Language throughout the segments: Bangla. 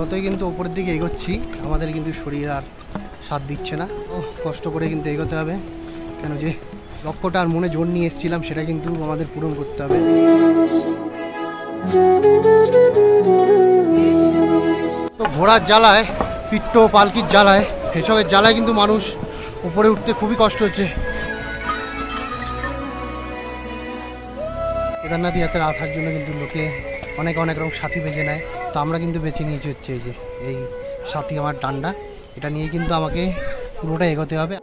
যতই কিন্তু উপরের দিকে এগোচ্ছি আমাদের কিন্তু শরীর আর সাথ দিচ্ছে না। কষ্ট করে কিন্তু এগোতে হবে, কেন যে লক্ষ্যটা আর মনে জোর নিয়ে এসেছিলাম সেটা কিন্তু আমাদের পূরণ করতে হবে। তো ঘোড়ার জ্বালায়, পিট্ট পালকির জ্বালায়, এসবের জ্বালায় কিন্তু মানুষ উপরে উঠতে খুবই কষ্ট হচ্ছে। কেদারনাথ যাত্রা আসার জন্য কিন্তু লোকে অনেক রকম সাথী বেছে নেয়, তো আমরা কিন্তু বেছে নিয়েছি হচ্ছে এই যে এই সাথী আমার ডান্ডা, এটা নিয়ে কিন্তু আমাকে পুরোটা এগোতে হবে।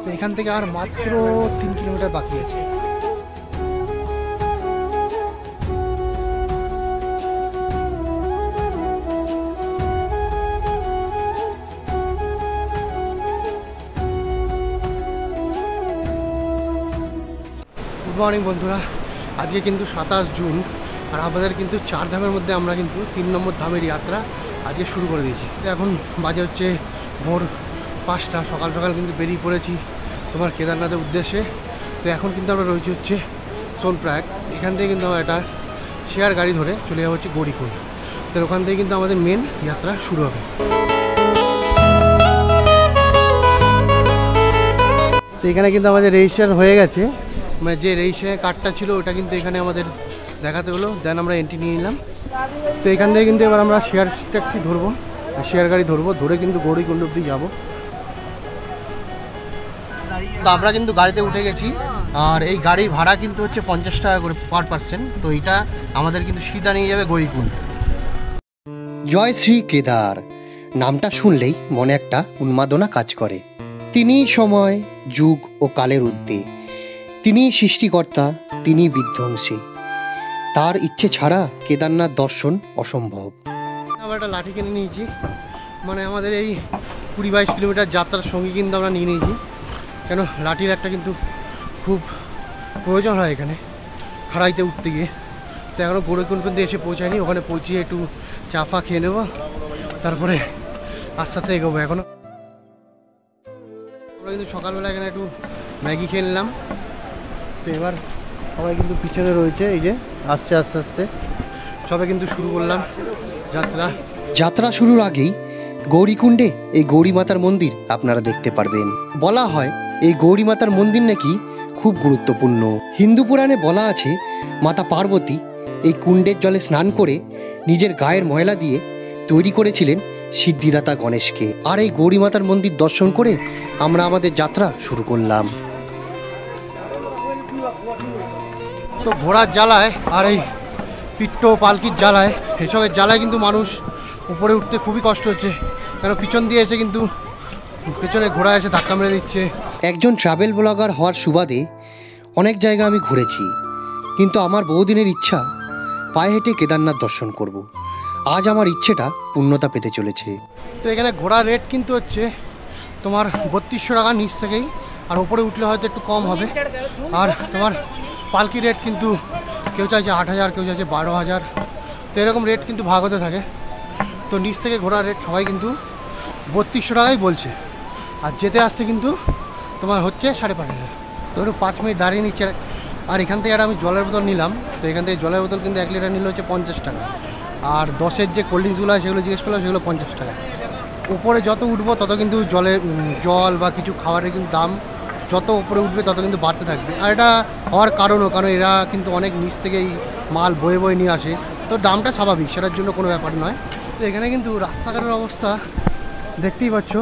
তো এখান থেকে আর মাত্র 3 কিলোমিটার বাকি আছে। গুড মর্নিং বন্ধুরা, আজকে কিন্তু 27 জুন আর আমাদের কিন্তু 4 ধামের মধ্যে আমরা কিন্তু 3 নম্বর ধামের যাত্রা আজকে শুরু করে দিয়েছি। এখন বাজে হচ্ছে ভোর 5টা, সকাল সকাল কিন্তু বেরিয়ে পড়েছি তোমার কেদারনাথের উদ্দেশ্যে। তো এখন কিন্তু আমরা রয়েছি হচ্ছে সোনপ্রয়াগ, এখান থেকে কিন্তু আমরা একটা শেয়ার গাড়ি ধরে চলে যাবো হচ্ছে গৌরীকুণ্ড। তো ওখান থেকে কিন্তু আমাদের মেন যাত্রা শুরু হবে। তো এখানে কিন্তু আমাদের রেজিস্ট্রেশন হয়ে গেছে, মানে যে রেজিস্ট্রেশনের কার্ডটা ছিল ওটা কিন্তু এখানে আমাদের দেখাতে হলো, দেন আমরা এন্ট্রি নিয়ে নিলাম। তো এখান থেকে কিন্তু এবার আমরা শেয়ার ট্যাক্সি ধরবো, শেয়ার গাড়ি ধরবো, ধরে কিন্তু গৌরীকুণ্ড অব্দি যাবো। তো আমরা কিন্তু গাড়িতে উঠে গেছি, আর এই গাড়ির ভাড়া কিন্তু হচ্ছে 50 টাকা করে পার পার্সন। তো এটা আমাদের কিন্তু সিধা নিয়ে যাবে গৌরীকুণ্ড। জয় শ্রী কেদার নামটা শুনলেই মনে একটা উন্মাদনা কাজ করে। তিনিই সময়, যুগ ও কালের ঊর্ধ্বে, তিনিই সৃষ্টিকর্তা, তিনি বিধ্বংসী। তার ইচ্ছে ছাড়া কেদারনাথ দর্শন অসম্ভব। আমরা একটা লাঠি কিনে নিয়েছি, মানে আমাদের এই 20-22 কিলোমিটার যাত্রার সঙ্গী কিন্তু আমরা নিয়ে নিয়েছি, কেন লাঠির একটা কিন্তু খুব প্রয়োজন হয় এখানে খাড়াইতে উঠতে গিয়ে। তো এখনও গৌরীকুণ্ড পর্যন্ত এসে পৌঁছায়নি, ওখানে পৌঁছিয়ে একটু চা ফা খেয়ে নেবো, তারপরে আস্তে আস্তে এগোবো। এখনও আমরা কিন্তু সকালবেলা এখানে একটু ম্যাগি খেয়ে নিলাম। তো এবার সবাই কিন্তু পিছনে রয়েছে, এই যে আস্তে আস্তে আস্তে সবাই কিন্তু শুরু করলাম যাত্রা। যাত্রা শুরুর আগেই গৌরীকুণ্ডে এই গৌরী মাতার মন্দির আপনারা দেখতে পারবেন। বলা হয় এই গৌরী মাতার মন্দির নাকি খুব গুরুত্বপূর্ণ। হিন্দু পুরাণে বলা আছে মাতা পার্বতী এই কুণ্ডের জলে স্নান করে নিজের গায়ের ময়লা দিয়ে তৈরি করেছিলেন সিদ্ধিদাতা গণেশকে। আর এই গৌরী মাতার মন্দির দর্শন করে আমরা আমাদের যাত্রা শুরু করলাম। তো ঘোড়ার জ্বালায় আর এই পিট্ট পালকির জ্বালায়, এসবের জ্বালায় কিন্তু মানুষ উপরে উঠতে খুবই কষ্ট হচ্ছে, কেন পিছন দিয়ে এসে কিন্তু পেছনে ঘোড়া এসে ধাক্কা মেরে দিচ্ছে। একজন ট্রাভেল ব্লগার হওয়ার সুবাদে অনেক জায়গা আমি ঘুরেছি, কিন্তু আমার বহুদিনের ইচ্ছা পায়ে হেঁটে কেদারনাথ দর্শন করব। আজ আমার ইচ্ছেটা পূর্ণতা পেতে চলেছে। তো এখানে ঘোড়ার রেট কিন্তু হচ্ছে তোমার 3200 টাকা নিচ থেকেই, আর ওপরে উঠলে হয়তো একটু কম হবে। আর তোমার পালকি রেট কিন্তু কেউ চাইছে 8000, কেউ চাইছে 12000, তো এরকম রেট কিন্তু ভাগ হতে থাকে। তো নিচ থেকে ঘোড়ার রেট সবাই কিন্তু 3200 টাকাই বলছে, আর যেতে আসতে কিন্তু তোমার হচ্ছে 5500। তো একটু 5 মিনিট দাঁড়িয়ে নিচ্ছে। আর এখান থেকে একটা আমি জলের বোতল নিলাম, তো এখান থেকে জলের বোতল কিন্তু 1 লিটার নিলে হচ্ছে 50 টাকা, আর 10-এর যে কোল্ড ড্রিঙ্কসগুলো হয় সেগুলো জিজ্ঞেস করলাম, সেগুলো 50 টাকা। উপরে যত উঠবো তত কিন্তু জল বা কিছু খাবারের কিন্তু দাম যত উপরে উঠবে তত কিন্তু বাড়তে থাকবে। আর এটা হওয়ার কারণ এরা কিন্তু অনেক নিচ থেকেই মাল বয়ে নিয়ে আসে, তো দামটা স্বাভাবিক, সেটার জন্য কোনো ব্যাপার নয়। তো এখানে কিন্তু রাস্তাঘাটের অবস্থা দেখতেই পাচ্ছ,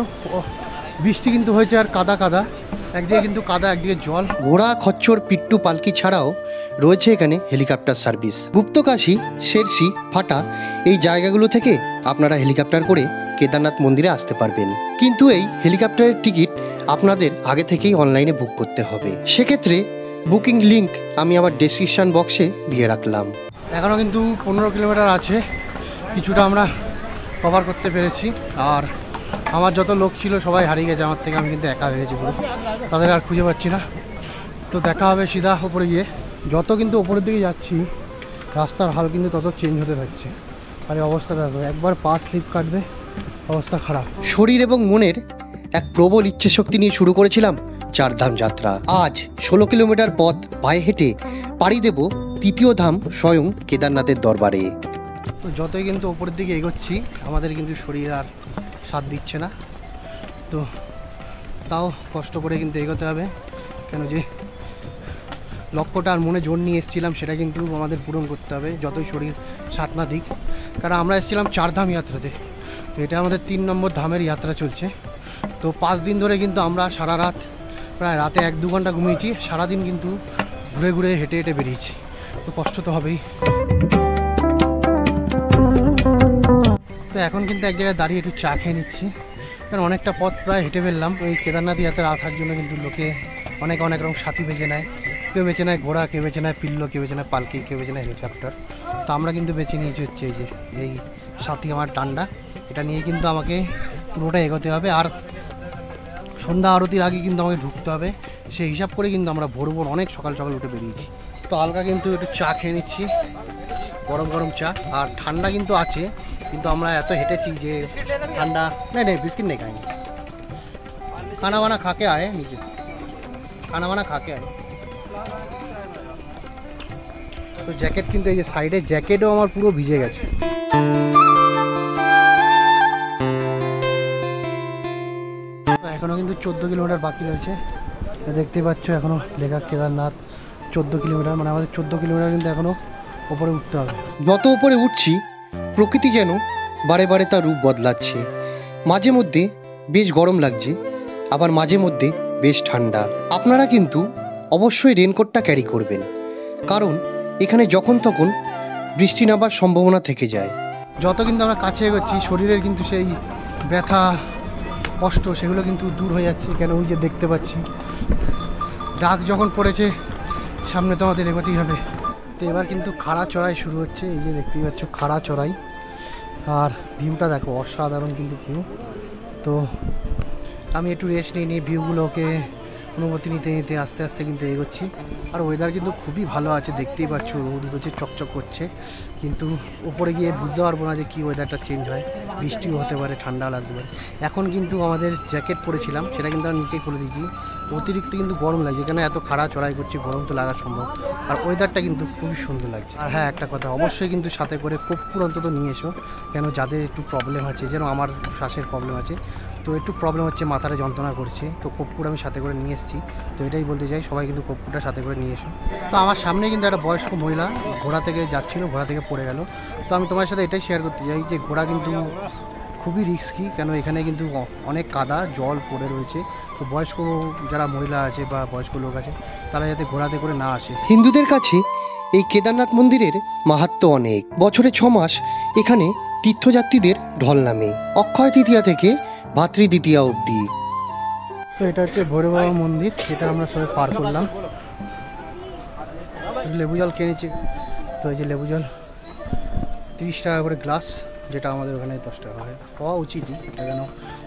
বৃষ্টি কিন্তু হয়েছে আর কাদা, একদিকে কিন্তু কাদা, একদিকে জল। ঘোড়া, খচ্চর, পিট্টু পালকি ছাড়াও রয়েছে এখানে হেলিকপ্টার সার্ভিস। গুপ্তকাশী, শেরসি, ফাটা এই জায়গাগুলো থেকে আপনারা হেলিকপ্টার করে কেদারনাথ মন্দিরে আসতে পারবেন, কিন্তু এই হেলিকপ্টারের টিকিট আপনাদের আগে থেকেই অনলাইনে বুক করতে হবে। সেক্ষেত্রে বুকিং লিঙ্ক আমি আমার ডেসক্রিপশন বক্সে দিয়ে রাখলাম। এখনও কিন্তু 15 কিলোমিটার আছে, কিছুটা আমরা কভার করতে পেরেছি। আর আমার যত লোক ছিল সবাই হারিয়ে গেছে আমার থেকে, আমি কিন্তু একা হয়ে গেছি পুরো, তাদের আর খুঁজে পাচ্ছি না। তো দেখা হবে সিধা উপরে গিয়ে। যত কিন্তু উপরের দিকে যাচ্ছি রাস্তার হাল কিন্তু তত চেঞ্জ হতে থাকছে, আর এই অবস্থা দেখো, একবার পা স্লিপ কাটবে, অবস্থা খারাপ। শরীর এবং মনের এক প্রবল ইচ্ছে শক্তি নিয়ে শুরু করেছিলাম 4 ধাম যাত্রা। আজ 16 কিলোমিটার পথ পায়ে হেঁটে পাড়ি দেব 3য় ধাম স্বয়ং কেদারনাথের দরবারে। তো যতই কিন্তু ওপরের দিকে এগোচ্ছি আমাদের কিন্তু শরীর আর সাথ দিচ্ছে না, তো তাও কষ্ট করে কিন্তু এগোতে হবে, কেন যে লক্ষ্যটা আর মনে জোর নিয়ে এসেছিলাম সেটা কিন্তু আমাদের পূরণ করতে হবে যতই শরীর সাথ না দিক। কারণ আমরা এসেছিলাম 4 ধাম যাত্রাতে, তো এটা আমাদের 3 নম্বর ধামের যাত্রা চলছে। তো 5 দিন ধরে কিন্তু আমরা সারা রাত, প্রায় রাতে 1-2 ঘন্টা ঘুমিয়েছি, সারাদিন কিন্তু ঘুরে ঘুরে হেঁটে হেঁটে বেরিয়েছি, তো কষ্ট তো হবেই। তো এখন কিন্তু এক জায়গায় দাঁড়িয়ে একটু চা খেয়ে নিচ্ছি, কারণ অনেকটা পথ প্রায় হেঁটে ফেললাম। ওই কেদারনাথ যাত্রা আসার জন্য কিন্তু লোকে অনেক রকম সাথী বেছে নেয়, কেউ বেছে নেয় ঘোড়া, কেউ বেছে নেয় পিল্লো, কেউ বেছে নেয় পালকি, কেউ বেছে নেয় হেলিকপ্টার। তো আমরা কিন্তু বেছে নিয়েছি হচ্ছে এই সাথী আমার টান্ডা, এটা নিয়ে কিন্তু আমাকে পুরোটা এগোতে হবে। আর সন্ধ্যা আরতির আগে কিন্তু আমাকে ঢুকতে হবে, সেই হিসাব করে কিন্তু আমরা ভোর অনেক সকাল সকাল উঠে বেরিয়েছি। তো হালকা কিন্তু একটু চা খেয়ে নিচ্ছি, গরম চা। আর ঠান্ডা কিন্তু আছে, কিন্তু আমরা এত হেঁটেছি যে ঠান্ডা নেই বিস্কিট নেই, খাইনি। খানা বানা খাকে আয় নিচে, খানা বানা খাকে আয়। তো জ্যাকেট কিন্তু এই যে সাইডে জ্যাকেটও আমার পুরো ভিজে গেছে। এখনও কিন্তু 14 কিলোমিটার বাকি রয়েছে, দেখতে পাচ্ছ এখনও লেখা কেদারনাথ 14 কিলোমিটার, মানে আমাদের 14 কিলোমিটার কিন্তু এখনও ওপরে উঠতে হবে। যত উপরে উঠছি প্রকৃতি যেন বারে বারে তার রূপ বদলাচ্ছে। মাঝে মধ্যে বেশ গরম লাগছে, আবার মাঝে মধ্যে বেশ ঠান্ডা। আপনারা কিন্তু অবশ্যই রেনকোটটা ক্যারি করবেন, কারণ এখানে যখন তখন বৃষ্টি নামার সম্ভাবনা থেকে যায়। যত কিন্তু আমরা কাছে এগোচ্ছি শরীরের কিন্তু সেই ব্যথা কষ্ট সেগুলো কিন্তু দূর হয়ে যাচ্ছে, কেন ওই যে দেখতে পাচ্ছি ডাক যখন পড়েছে সামনে তো আমাদের এগোতেই হবে। তো এবার কিন্তু খাড়া চড়াই শুরু হচ্ছে, এই যে দেখতেই পাচ্ছ খাড়া চড়াই, আর ভিউটা দেখো অসাধারণ কিন্তু ভিউ। তো আমি একটু রেস্ট নিয়ে ভিউগুলোকে অনুমতি নিতে নিতে আস্তে আস্তে কিন্তু এগোচ্ছি। আর ওয়েদার কিন্তু খুবই ভালো আছে, দেখতেই পাচ্ছ রোদ উঠেছে, চকচক করছে, কিন্তু উপরে গিয়ে বুঝতে পারবো না যে কী ওয়েদারটা চেঞ্জ হয়, বৃষ্টিও হতে পারে, ঠান্ডা লাগতে পারে। এখন কিন্তু আমাদের জ্যাকেট পরেছিলাম সেটা কিন্তু আমি নিচেই খুলে দিয়েছি, অতিরিক্ত কিন্তু গরম লাগছে, কেন এত খাড়া চড়াই করছে, গরম তো লাগা সম্ভব। আর ওয়েদারটা কিন্তু খুবই সুন্দর লাগছে। আর হ্যাঁ, একটা কথা অবশ্যই কিন্তু সাথে করে কর্পূর অন্তত নিয়ে এসো, কেন যাদের একটু প্রবলেম আছে, যেন আমার শ্বাসের প্রবলেম আছে, তো একটু প্রবলেম হচ্ছে, মাথাটা যন্ত্রণা করছে, তো কর্পূর আমি সাথে করে নিয়ে এসেছি। তো এটাই বলতে চাই, সবাই কিন্তু কর্পূরটা সাথে করে নিয়ে এসো। তো আমার সামনে কিন্তু একটা বয়স্ক মহিলা ঘোড়া থেকে যাচ্ছিল, ঘোড়া থেকে পড়ে গেল। তো আমি তোমার সাথে এটাই শেয়ার করতে চাই যে ঘোড়া কিন্তু খুবই রিস্কি, কেন এখানে কিন্তু অনেক কাদা জল পড়ে রয়েছে। তো বয়স্ক যারা মহিলা আছে বা বয়স্ক লোক আছে তারা যাতে ঘোড়াতে করে না আসে। হিন্দুদের কাছে এই কেদারনাথ মন্দিরের মাহাত্ম্য অনেক। বছরে 6 মাস এখানে তীর্থযাত্রীদের ঢল নামে, অক্ষয় তৃতীয়া থেকে ভাতৃ দ্বিতীয়া অবধি। তো এটা হচ্ছে ভৈরব বাবা মন্দির, এটা আমরা সবাই পার করলাম। লেবু জল খেয়ে নিচ্ছি, তো এই যে লেবু জল 30 টাকা করে গ্লাস, যেটা আমাদের ওখানে 10 টাকা হয়, হওয়া উচিতই, এটা কেন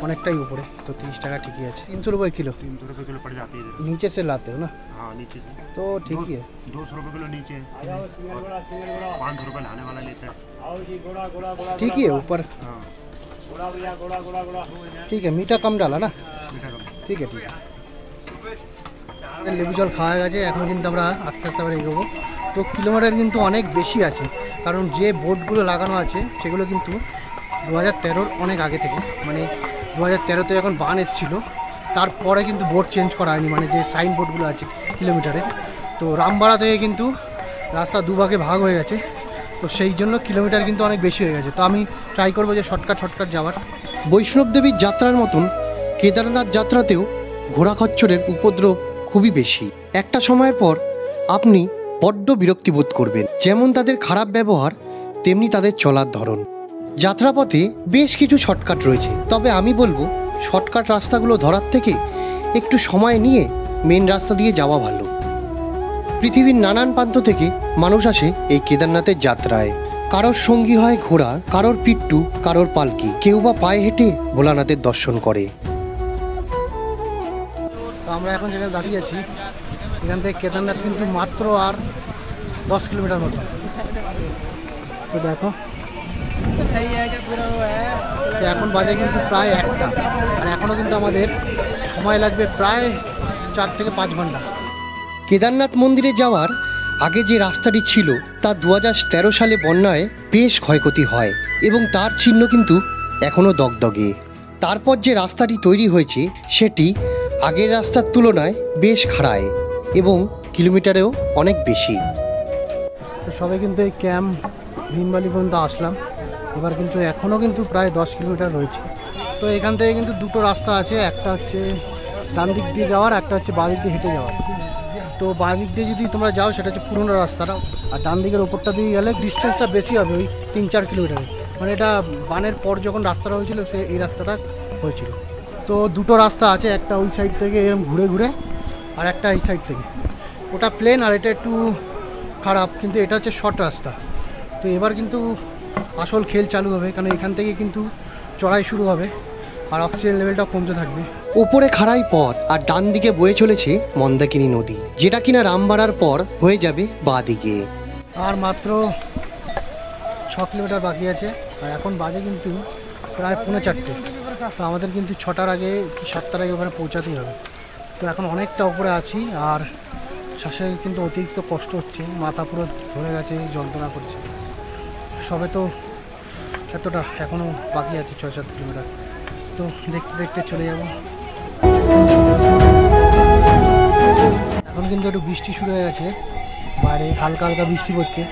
অনেকটাই উপরে। তো 30 টাকা ঠিকই আছে। 300 रुपये किलो, 300 रुपये किलो पड़ जाती है। नीचे से लाते हो ना? हाँ, नीचे से तो ठीक ही है। 200 रुपये किलो नीचे, 500 रुपये लाने वाला लेता है। ठीक ही है ऊपर, हाँ, ठीक है। मीठा कम डाला ना? मीठा कम। ঠিক আছে, ঠিক আছে। লেবু জল খাওয়া গেছে, এখন কিন্তু আমরা আস্তে আস্তে আবার এগোবো। তো কিলোমিটার কিন্তু অনেক বেশি আছে, কারণ যে বোর্ডগুলো লাগানো আছে সেগুলো কিন্তু 2013-র অনেক আগে থেকে, মানে 2013-তে যখন বান এসেছিলো তারপরে কিন্তু বোর্ড চেঞ্জ করা হয়নি, মানে যে সাইন বোর্ডগুলো আছে কিলোমিটারের। তো রামবাড়া থেকে কিন্তু রাস্তা দুভাগে ভাগ হয়ে গেছে, তো সেই জন্য কিলোমিটার কিন্তু অনেক বেশি হয়ে গেছে। তো আমি ট্রাই করবো যে শর্টকাট যাওয়ার। বৈষ্ণব দেবীর যাত্রার মতন কেদারনাথ যাত্রাতেও ঘোড়া খচ্চরের উপদ্রব খুবই বেশি। একটা সময়ের পর আপনি বড্ড বিরক্তি বোধ করবেন। যেমন তাদের খারাপ ব্যবহার, তেমনি তাদের চলার ধরন। যাত্রাপথে বেশ কিছু শর্টকাট রয়েছে, তবে আমি বলবো শর্টকাট রাস্তাগুলো ধরার থেকে একটু সময় নিয়ে মেন রাস্তা দিয়ে যাওয়া ভালো। পৃথিবীর নানান প্রান্ত থেকে মানুষ আসে এই কেদারনাথের যাত্রায়। কারোর সঙ্গী হয় ঘোড়া, কারোর পিট্টু, কারোর পালকি, কেউ বা পায়ে হেঁটে ভোলানাথের দর্শন করে। তো আমরা এখন যেখানে দাঁড়িয়ে আছি এখান থেকে কেদারনাথ কিন্তু মাত্র আর 10 কিলোমিটার মতো। তো দেখো, তো এখন বাজে কিন্তু প্রায় 1টা, আর এখনও কিন্তু আমাদের সময় লাগবে প্রায় 4 থেকে 5 ঘন্টা। কেদারনাথ মন্দিরে যাওয়ার আগে যে রাস্তাটি ছিল তা 2013 সালে বন্যায় বেশ ক্ষয়ক্ষতি হয় এবং তার চিহ্ন কিন্তু এখনও দগদগে। তারপর যে রাস্তাটি তৈরি হয়েছে সেটি আগের রাস্তার তুলনায় বেশ খাড়ায় এবং কিলোমিটারেও অনেক বেশি। তো সবাই কিন্তু এই ক্যাম্প ভীমবালি পর্যন্ত আসলাম, এবার কিন্তু এখনও কিন্তু প্রায় 10 কিলোমিটার রয়েছে। তো এখান থেকে কিন্তু দুটো রাস্তা আছে, একটা হচ্ছে ডান দিক দিয়ে যাওয়ার, একটা হচ্ছে বাঁ দিক দিয়ে হেঁটে যাওয়ার। তো বাঁ দিক দিয়ে যদি তোমরা যাও সেটা হচ্ছে পুরোনো রাস্তাটা, আর ডান দিকের ওপরটা দিয়ে গেলে ডিস্টেন্সটা বেশি হবে, ওই 3-4 কিলোমিটার। মানে এটা বানের পর যখন রাস্তাটা হয়েছিল সে এই রাস্তাটা হয়েছিল। তো দুটো রাস্তা আছে, একটা ওই সাইড থেকে এরকম ঘুরে ঘুরে আর একটা এই সাইড থেকে। ওটা প্লেন আর এটা একটু খারাপ, কিন্তু এটা হচ্ছে শর্ট রাস্তা। তো এবার কিন্তু আসল খেল চালু হবে, কারণ এখান থেকে কিন্তু চড়াই শুরু হবে আর অক্সিজেন লেভেলটাও কমতে থাকবে। ওপরে খাড়াই পথ আর ডান দিকে বয়ে চলেছে মন্দাকিনী নদী, যেটা কিনা রামবাড়ার পর হয়ে যাবে বাঁ দিকে। আর মাত্র 6 কিলোমিটার বাকি আছে, আর এখন বাজে কিন্তু প্রায় 4:45। তো আমাদের কিন্তু 6টার আগে কি 7টার আগে ওখানে পৌঁছাতেই হবে। তো এখন অনেকটা উপরে আছি আর শ্বাসে কিন্তু অতিরিক্ত কষ্ট হচ্ছে, মাথা পুরো ধরে গেছে, যন্ত্রণা করছে। সবে তো এতটা, এখনও বাকি আছে 6-7 কিলোমিটার। তো দেখতে দেখতে চলে যাব। এখন কিন্তু একটু বৃষ্টি শুরু হয়ে গেছে, বাইরে হালকা হালকা বৃষ্টি পড়ছে।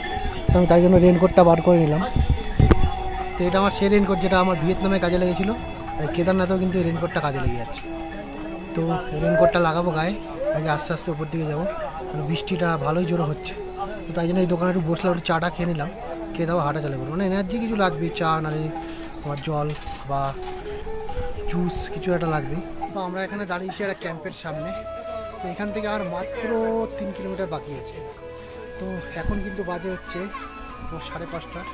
তো আমি তাই জন্য রেনকোটটা বার করে নিলাম। তো এটা আমার সেই রেনকোট যেটা আমার ভিয়েতনামে কাজে লেগেছিলো, আর কেদারনাথেও কিন্তু এই রেনকোটটা কাজে লেগে যাচ্ছে। তো রেনকোটটা লাগাবো গায়ে, আগে আস্তে আস্তে উপর দিকে যাবো, কারণ বৃষ্টিটা ভালোই জোরে হচ্ছে। তো তাই জন্য এই দোকানে একটু বসলাম, একটু চাটা খেয়ে নিলাম, খেয়ে দাও হাঁটা চালে করবো। মানে এনার্জি কিছু লাগবে, চা নাহলে তোমার জল বা জুস কিছু একটা লাগবে। তো আমরা এখানে দাঁড়িয়েছি একটা ক্যাম্পের সামনে। তো এখান থেকে আর মাত্র 3 কিলোমিটার বাকি আছে। তো এখন কিন্তু বাজে হচ্ছে 5:30।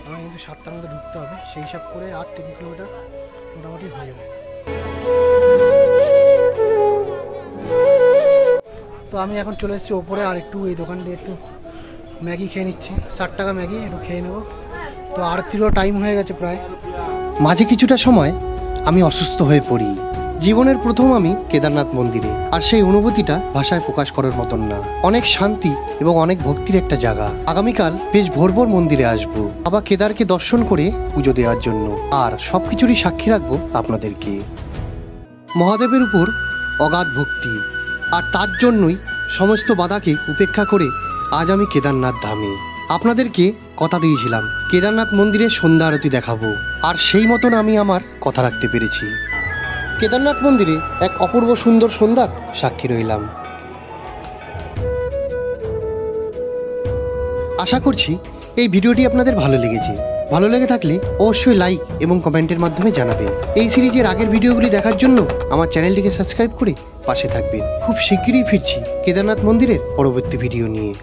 আমার কিন্তু 7টার মধ্যে ঢুকতে হবে, সেই হিসাব করে আর 3 কিলোমিটার মোটামুটি হয়ে যাবে। তো আমি এখন চলে এসেছি ওপরে, আর একটু এই দোকান দিয়ে একটু ম্যাগি খেয়ে নিচ্ছি, 60 টাকা ম্যাগি একটু খেয়ে নেবো। তো আরতিরও টাইম হয়ে গেছে প্রায়। মাঝে কিছুটা সময় আমি অসুস্থ হয়ে পড়ি। জীবনের প্রথম আমি কেদারনাথ মন্দিরে, আর সেই অনুভূতিটা ভাষায় প্রকাশ করার মতন না। অনেক শান্তি এবং অনেক ভক্তির একটা জায়গা। আগামীকাল বেশ ভোর ভোর মন্দিরে আসবো, বাবা কেদারকে দর্শন করে পুজো দেওয়ার জন্য, আর সবকিছুরই সাক্ষী রাখবো আপনাদেরকে। মহাদেবের উপর অগাধ ভক্তি, আর তার জন্যই সমস্ত বাধাকে উপেক্ষা করে আজ আমি কেদারনাথ ধামে। আপনাদেরকে কথা দিয়েছিলাম কেদারনাথ মন্দিরে সন্ধ্যা আরতি দেখাবো, আর সেই মতন আমি আমার কথা রাখতে পেরেছি। কেদারনাথ মন্দিরে এক অপূর্ব সুন্দর সন্ধ্যার সাক্ষী রইলাম। আশা করছি এই ভিডিওটি আপনাদের ভালো লেগেছে। ভালো লেগে থাকলে অবশ্যই লাইক এবং কমেন্টের মাধ্যমে জানাবেন। এই সিরিজের আগের ভিডিওগুলি দেখার জন্য আমার চ্যানেলটিকে সাবস্ক্রাইব করে পাশে থাকবেন। খুব শিগগিরই ফিরছি কেদারনাথ মন্দিরের পরবর্তী ভিডিও নিয়ে।